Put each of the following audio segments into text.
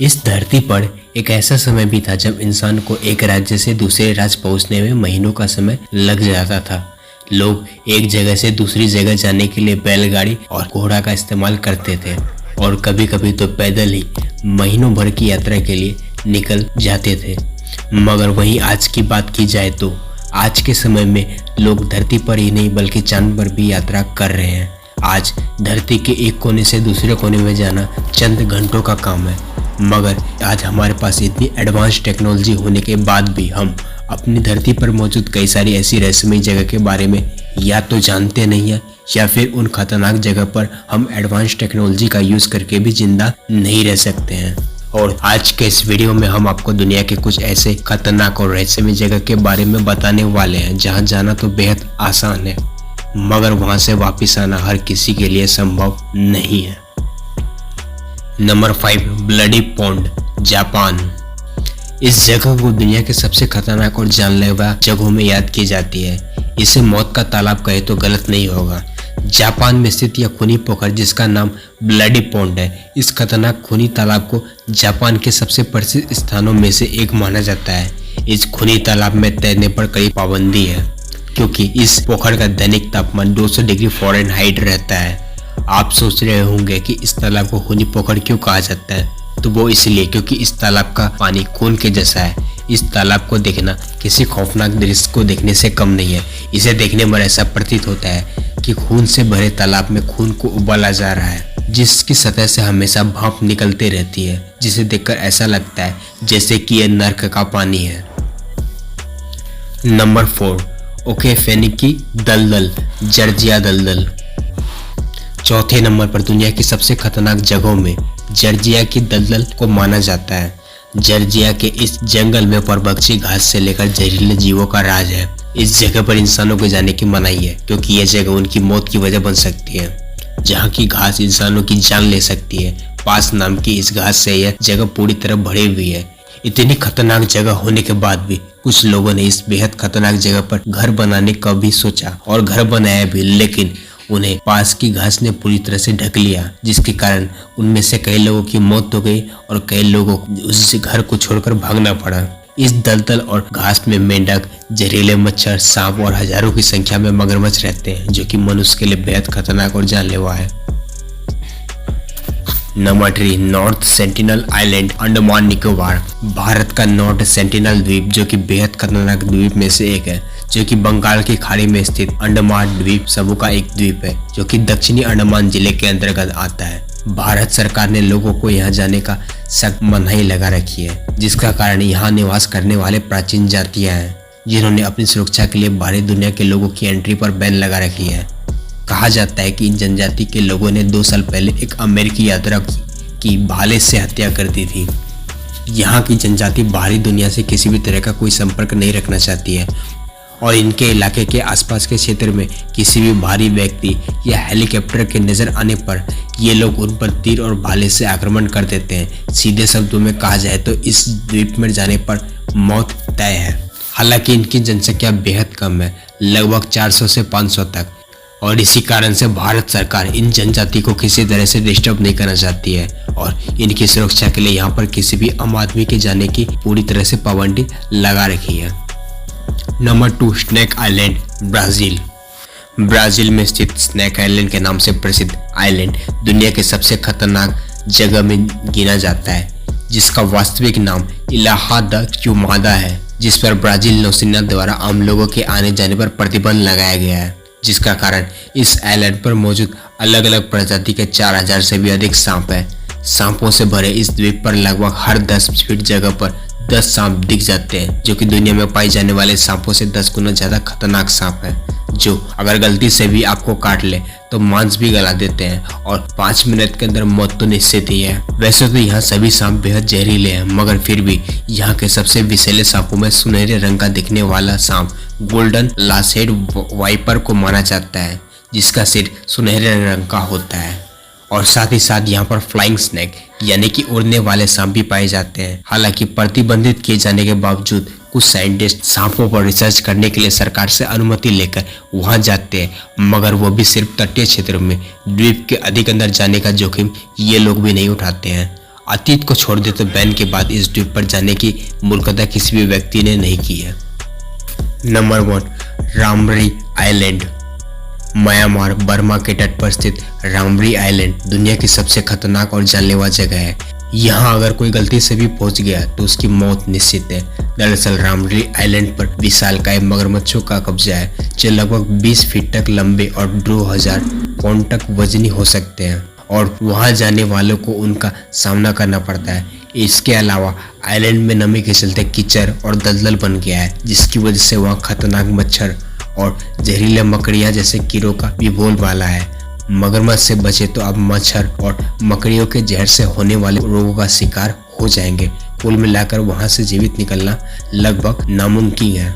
इस धरती पर एक ऐसा समय भी था जब इंसान को एक राज्य से दूसरे राज्य पहुंचने में महीनों का समय लग जाता था। लोग एक जगह से दूसरी जगह जाने के लिए बैलगाड़ी और घोड़ा का इस्तेमाल करते थे और कभी कभी तो पैदल ही महीनों भर की यात्रा के लिए निकल जाते थे। मगर वहीं आज की बात की जाए तो आज के समय में लोग धरती पर ही नहीं बल्कि चांद पर भी यात्रा कर रहे हैं। आज धरती के एक कोने से दूसरे कोने में जाना चंद घंटों का काम है, मगर आज हमारे पास इतनी एडवांस टेक्नोलॉजी होने के बाद भी हम अपनी धरती पर मौजूद कई सारी ऐसी रहस्यमयी जगह के बारे में या तो जानते नहीं हैं या फिर उन खतरनाक जगह पर हम एडवांस टेक्नोलॉजी का यूज करके भी जिंदा नहीं रह सकते हैं। और आज के इस वीडियो में हम आपको दुनिया के कुछ ऐसे खतरनाक और रहस्यमयी जगह के बारे में बताने वाले हैं जहां जाना तो बेहद आसान है, मगर वहां से वापस आना हर किसी के लिए संभव नहीं है। Number 5, bloody pond, Japan. इस जगह को दुनिया के सबसे खतरनाक और जानलेवा जगहों में याद की जाती है। इसे मौत का तालाब कहे तो गलत नहीं होगा। जापान में स्थित यह खूनी पोखर जिसका नाम ब्लडी पॉन्ड है, इस खतरनाक खूनी तालाब को जापान के सबसे प्रसिद्ध स्थानों में से एक माना जाता है। इस खूनी तालाब में तैरने पर कड़ी पाबंदी है क्योंकि इस पोखर का दैनिक तापमान 200 डिग्री फ़ारेनहाइट रहता है। आप सोच रहे होंगे कि इस तालाब को खूनी पोखर क्यों कहा जाता है, तो वो इसलिए क्योंकि इस तालाब का पानी खून के जैसा है। इस तालाब को देखना किसी खौफनाक दृश्य को देखने से कम नहीं है। इसे देखने पर ऐसा प्रतीत होता है कि खून से भरे तालाब में खून को उबाला जा रहा है, जिसकी सतह से हमेशा भाप निकलती रहती है, जिसे देखकर ऐसा लगता है जैसे कि यह नर्क का पानी है। नंबर 4, ओकेफेनिकी दलदल, जॉर्जिया दलदल। चौथे नंबर पर दुनिया की सबसे खतरनाक जगहों में जॉर्जिया की दलदल को माना जाता है। जॉर्जिया के इस जंगल में परभक्षी घास से लेकर जहरीले जीवों का राज है। इस जगह पर इंसानों को जाने की मनाही है क्योंकि यह जगह उनकी मौत की वजह बन सकती है। जहाँ की घास इंसानों की जान ले सकती है, पास नाम की इस घास से यह जगह पूरी तरह भरी हुई है। इतनी खतरनाक जगह होने के बाद भी कुछ लोगों ने इस बेहद खतरनाक जगह पर घर बनाने का भी सोचा और घर बनाया भी, लेकिन उन्हें पास की घास ने पूरी तरह से ढक लिया, जिसके कारण उनमें से कई लोगों की मौत हो गई और कई लोगों को उस घर को छोड़कर भागना पड़ा। इस दलदल और घास में मेंढक, जहरीले मच्छर, सांप और हजारों की संख्या में मगरमच्छ रहते हैं, जो कि मनुष्य के लिए बेहद खतरनाक और जानलेवा है। Number 3, north sentinel island, Andaman Nicobar. Bharat का नॉर्थ सेंटिनल द्वीप जो कि बेहद खतरनाक द्वीप में से एक है, जो कि बंगाल की खाड़ी में स्थित अंडमान द्वीप समूह का एक द्वीप है, जो कि दक्षिणी अंडमान जिले के अंतर्गत आता है। भारत सरकार ने लोगों को यहाँ जाने का सख्त मनाही लगा रखी है, जिसका कारण यहाँ निवास करने वाले प्राचीन जातियां हैं, जिन्होंने अपनी सुरक्षा के लिए बाहरी दुनिया के लोगों की एंट्री पर बैन लगा रखी है। कहा जाता है कि इन जनजाति के लोगों ने 2 साल पहले एक अमेरिकी यात्रा की भाले से हत्या कर दी थी। यहाँ की जनजाति बाहरी दुनिया से किसी भी तरह का कोई संपर्क नहीं रखना चाहती है और इनके इलाके के आसपास के क्षेत्र में किसी भी भारी व्यक्ति या हेलीकॉप्टर के नजर आने पर ये लोग उन पर तीर और भाले से आक्रमण कर देते हैं। सीधे शब्दों में कहा जाए तो इस द्वीप में जाने पर मौत तय है। हालांकि इनकी जनसंख्या बेहद कम है, लगभग 400 से 500 तक, और इसी कारण से भारत सरकार इन जनजाति को किसी तरह से डिस्टर्ब नहीं करना चाहती है और इनकी सुरक्षा के लिए यहाँ पर किसी भी आम आदमी के जाने की पूरी तरह से पाबंदी लगा रखी है। Number 2, snake island, Brazil. Brazil में स्थित स्नेक आइलैंड के नाम से प्रसिद्ध आइलैंड दुनिया के सबसे खतरनाक जगह में गिना जाता है, जिसका वास्तविक नाम इलाहा द क्यूमादा है, जिस पर ब्राजील नौसेना द्वारा आम लोगों के आने जाने पर प्रतिबंध लगाया गया है, जिसका कारण इस आइलैंड पर मौजूद अलग अलग प्रजाति के 4000 से भी अधिक सांप है। सांपों से भरे इस द्वीप पर लगभग हर 10 फीट जगह पर 10 सांप दिख जाते हैं, जो कि दुनिया में पाई जाने वाले सांपों से 10 गुना ज्यादा खतरनाक सांप है, जो अगर गलती से भी आपको काट ले तो मांस भी गला देते हैं और 5 मिनट के अंदर मौत तो निश्चित ही है। वैसे तो यहाँ सभी सांप बेहद जहरीले हैं, मगर फिर भी यहाँ के सबसे विषैले सांपों में सुनहरे रंग का दिखने वाला सांप गोल्डन लासेड वाइपर को माना जाता है, जिसका सिर सुनहरे रंग का होता है। और साथ ही साथ यहाँ पर फ्लाइंग स्नेक यानी कि उड़ने वाले सांप भी पाए जाते हैं। हालांकि प्रतिबंधित किए जाने के बावजूद कुछ साइंटिस्ट सांपों पर रिसर्च करने के लिए सरकार से अनुमति लेकर वहां जाते हैं, मगर वो भी सिर्फ तटीय क्षेत्र में। द्वीप के अधिक अंदर जाने का जोखिम ये लोग भी नहीं उठाते हैं। अतीत को छोड़ दे तो बैन के बाद इस द्वीप पर जाने की मूर्खता किसी भी व्यक्ति ने नहीं की है। नंबर 1, रामरी आइलैंड। म्यांमार बर्मा के तट पर स्थित रामरी आइलैंड दुनिया की सबसे खतरनाक और जानलेवा जगह है। यहाँ अगर कोई गलती से भी पहुंच गया तो उसकी मौत निश्चित है। दरअसल रामरी आइलैंड पर विशालकाय मगरमच्छों का कब्जा है जो लगभग 20 फीट तक लंबे और 2000 पाउंड तक वजनी हो सकते हैं और वहां जाने वालों को उनका सामना करना पड़ता है। इसके अलावा आइलैंड में नमी के चलते कीचड़ और दलदल बन गया है, जिसकी वजह से वहाँ खतरनाक मच्छर और जहरीले मकड़ियाँ जैसे कीड़ों का भी बोलबाला है। मगरमच्छ से बचे तो अब मच्छर और मकड़ियों के जहर से होने वाले रोगों का शिकार हो जाएंगे। कुल मिलाकर वहां से जीवित निकलना लगभग नामुमकिन है।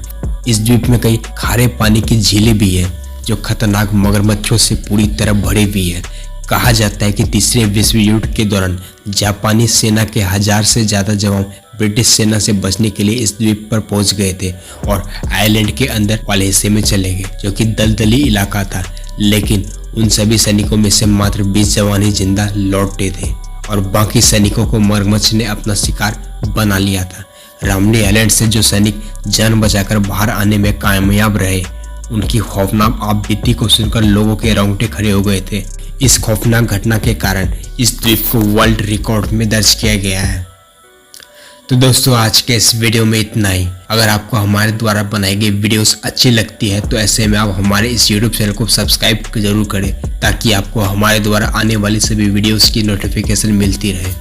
इस द्वीप में कई खारे पानी की झीलें भी है जो खतरनाक मगरमच्छों से पूरी तरह भरी हुई है। कहा जाता है कि तीसरे विश्व युद्ध के दौरान जापानी सेना के 1000 से ज्यादा जवान ब्रिटिश सेना से बचने के लिए इस द्वीप पर पहुंच गए थे और आइलैंड के अंदर वाले हिस्से में चले गए, जो कि दलदली इलाका था। लेकिन उन सभी सैनिकों में से मात्र 20 जवान ही जिंदा लौटे थे और बाकी सैनिकों को मगरमच्छ ने अपना शिकार बना लिया था। रामरी आइलैंड से जो सैनिक जान बचाकर बाहर आने में कामयाब रहे, उनकी खौफनाक आपबीती को सुनकर लोगों के रोंगटे खड़े हो गए थे। इस खौफनाक घटना के कारण इस द्वीप को वर्ल्ड रिकॉर्ड में दर्ज किया गया है। तो दोस्तों, आज के इस वीडियो में इतना ही। अगर आपको हमारे द्वारा बनाई गई वीडियोस अच्छी लगती है तो ऐसे में आप हमारे इस यूट्यूब चैनल को सब्सक्राइब जरूर करें ताकि आपको हमारे द्वारा आने वाली सभी वीडियोस की नोटिफिकेशन मिलती रहे।